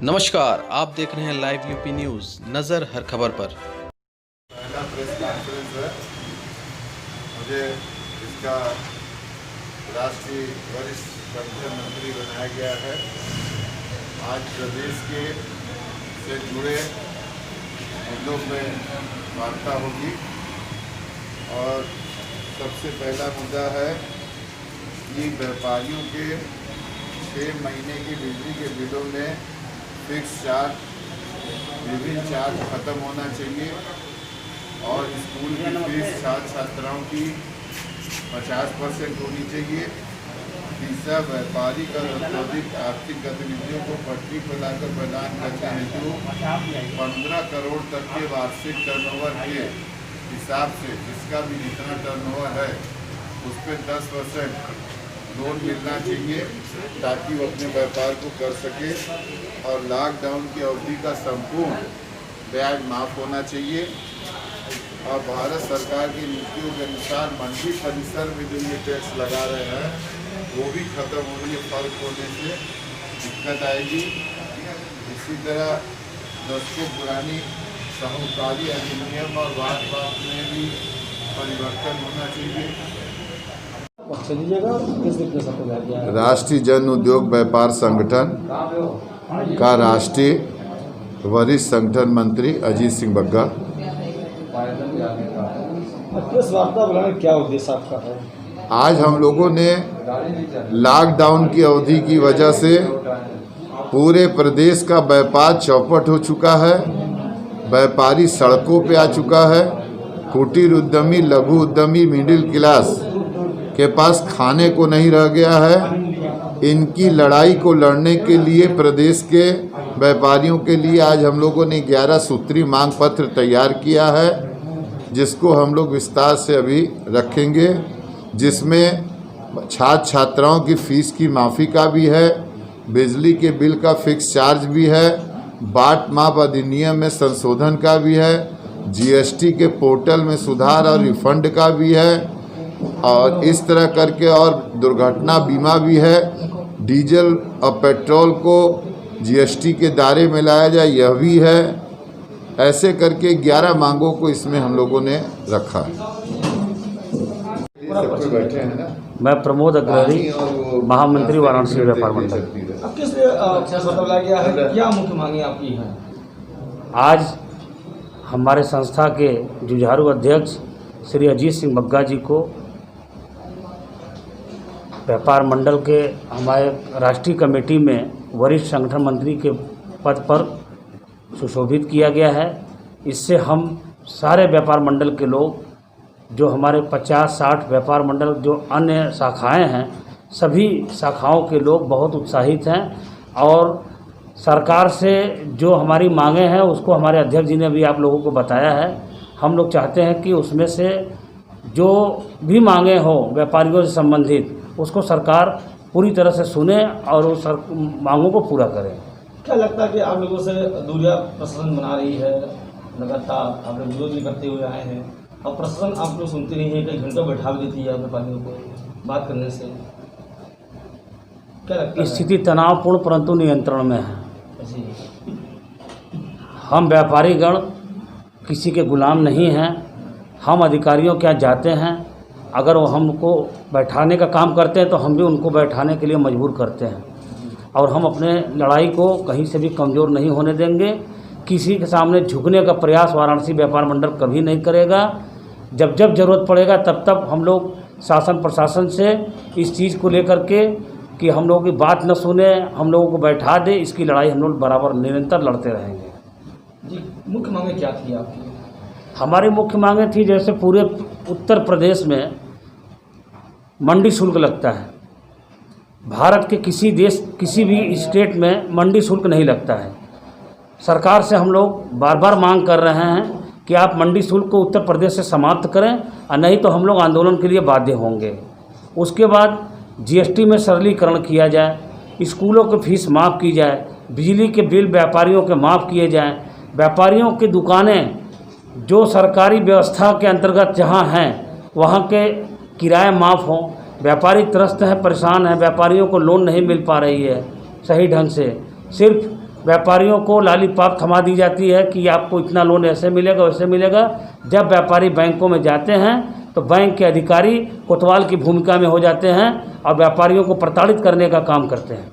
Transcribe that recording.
नमस्कार, आप देख रहे हैं लाइव यूपी न्यूज़, नज़र हर खबर पर। पहला प्रेस कॉन्फ्रेंस है। मुझे इसका राष्ट्रीय वरिष्ठ संगठन मंत्री बनाया गया है। आज प्रदेश के से जुड़े मुद्दों में वार्ता होगी और सबसे पहला मुद्दा है कि व्यापारियों के 6 महीने की बिजली के बिलों में फिक्स चार्ज, विभिन्न चार्ज खत्म होना चाहिए और स्कूल की फीस छात्र छात्राओं की 50% होनी चाहिए। तीसरा, व्यापारी का औद्योगिक आर्थिक गतिविधियों को पटरी पर लाकर प्रदान करने हेतु 15 करोड़ तक के वार्षिक टर्नओवर के हिसाब से जिसका भी जितना टर्नओवर है उस पर 10% लोन मिलना चाहिए ताकि वो अपने व्यापार को कर सके और लॉकडाउन की अवधि का संपूर्ण ब्याज माफ़ होना चाहिए। और भारत सरकार की नीतियों के अनुसार मंडी परिसर में जो ये टैक्स लगा रहे हैं वो भी खत्म हो रही है। फर्क होने से दिक्कत आएगी। इसी तरह दशकों पुरानी साहूकारी अधिनियम और वाद में भी परिवर्तन होना चाहिए। राष्ट्रीय जन उद्योग व्यापार संगठन का राष्ट्रीय वरिष्ठ संगठन मंत्री अजीत सिंह बग्गा। प्रेस वार्ता बुलाने का क्या उद्देश्य आपका है? आज हम लोगों ने लॉकडाउन की अवधि की वजह से पूरे प्रदेश का व्यापार चौपट हो चुका है। व्यापारी सड़कों पे आ चुका है। कुटीर उद्यमी, लघु उद्यमी, मिडिल क्लास के पास खाने को नहीं रह गया है। इनकी लड़ाई को लड़ने के लिए प्रदेश के व्यापारियों के लिए आज हम लोगों ने 11 सूत्री मांग पत्र तैयार किया है, जिसको हम लोग विस्तार से अभी रखेंगे, जिसमें छात्र छात्राओं की फ़ीस की माफ़ी का भी है, बिजली के बिल का फिक्स चार्ज भी है, बाट माप अधिनियम में संशोधन का भी है, जीएसटी के पोर्टल में सुधार और रिफंड का भी है और इस तरह करके और दुर्घटना बीमा भी है। डीजल और पेट्रोल को जीएसटी के दायरे में लाया जाए, यह भी है। ऐसे करके 11 मांगों को इसमें हम लोगों ने रखा है। बैठे हैं ना? मैं प्रमोद अग्रवाली, महामंत्री वाराणसी व्यापार मंडल। अब किस बताया गया है, क्या मुख्य मांगे आपकी हैं? आज हमारे संस्था के जुझारू अध्यक्ष श्री अजीत सिंह बग्गा जी को व्यापार मंडल के हमारे राष्ट्रीय कमेटी में वरिष्ठ संगठन मंत्री के पद पर सुशोभित किया गया है। इससे हम सारे व्यापार मंडल के लोग, जो हमारे 50-60 व्यापार मंडल जो अन्य शाखाएं हैं, सभी शाखाओं के लोग बहुत उत्साहित हैं और सरकार से जो हमारी मांगें हैं उसको हमारे अध्यक्ष जी ने भी आप लोगों को बताया है। हम लोग चाहते हैं कि उसमें से जो भी मांगें हो व्यापारियों से संबंधित उसको सरकार पूरी तरह से सुने और उस मांगों को पूरा करे। क्या लगता है कि आप लोगों से दूरिया प्रशासन बना रही है? लगातार आप लोग विरोध भी करते हुए आए हैं और प्रशासन आप लोग सुनते नहीं है, कई घंटों बैठा भी देती है व्यापारियों को बात करने से। क्या लगता है? स्थिति तनावपूर्ण परंतु नियंत्रण में है। जी। हम व्यापारीगण किसी के गुलाम नहीं हैं। हम अधिकारियों के यहाँ जाते हैं, अगर वो हमको बैठाने का काम करते हैं तो हम भी उनको बैठाने के लिए मजबूर करते हैं और हम अपने लड़ाई को कहीं से भी कमज़ोर नहीं होने देंगे। किसी के सामने झुकने का प्रयास वाराणसी व्यापार मंडल कभी नहीं करेगा। जब जब ज़रूरत पड़ेगा तब तब हम लोग शासन प्रशासन से इस चीज़ को लेकर के कि हम लोगों की बात न सुने, हम लोगों को बैठा दे, इसकी लड़ाई हम लोग बराबर निरंतर लड़ते रहेंगे। जी, मुख्य मांगे क्या थी आपकी? हमारी मुख्य मांगें थी, जैसे पूरे उत्तर प्रदेश में मंडी शुल्क लगता है। भारत के किसी देश, किसी भी स्टेट में मंडी शुल्क नहीं लगता है। सरकार से हम लोग बार बार मांग कर रहे हैं कि आप मंडी शुल्क को उत्तर प्रदेश से समाप्त करें और नहीं तो हम लोग आंदोलन के लिए बाध्य होंगे। उसके बाद जीएसटी में सरलीकरण किया जाए, स्कूलों की फीस माफ़ की जाए, बिजली के बिल व्यापारियों के माफ़ किए जाएं, व्यापारियों की दुकानें जो सरकारी व्यवस्था के अंतर्गत जहां हैं वहां के किराए माफ़ हों। व्यापारी त्रस्त हैं, परेशान हैं, व्यापारियों को लोन नहीं मिल पा रही है सही ढंग से। सिर्फ व्यापारियों को लॉलीपॉप थमा दी जाती है कि आपको इतना लोन ऐसे मिलेगा वैसे मिलेगा। जब व्यापारी बैंकों में जाते हैं तो बैंक के अधिकारी कोतवाल की भूमिका में हो जाते हैं और व्यापारियों को प्रताड़ित करने का काम करते हैं।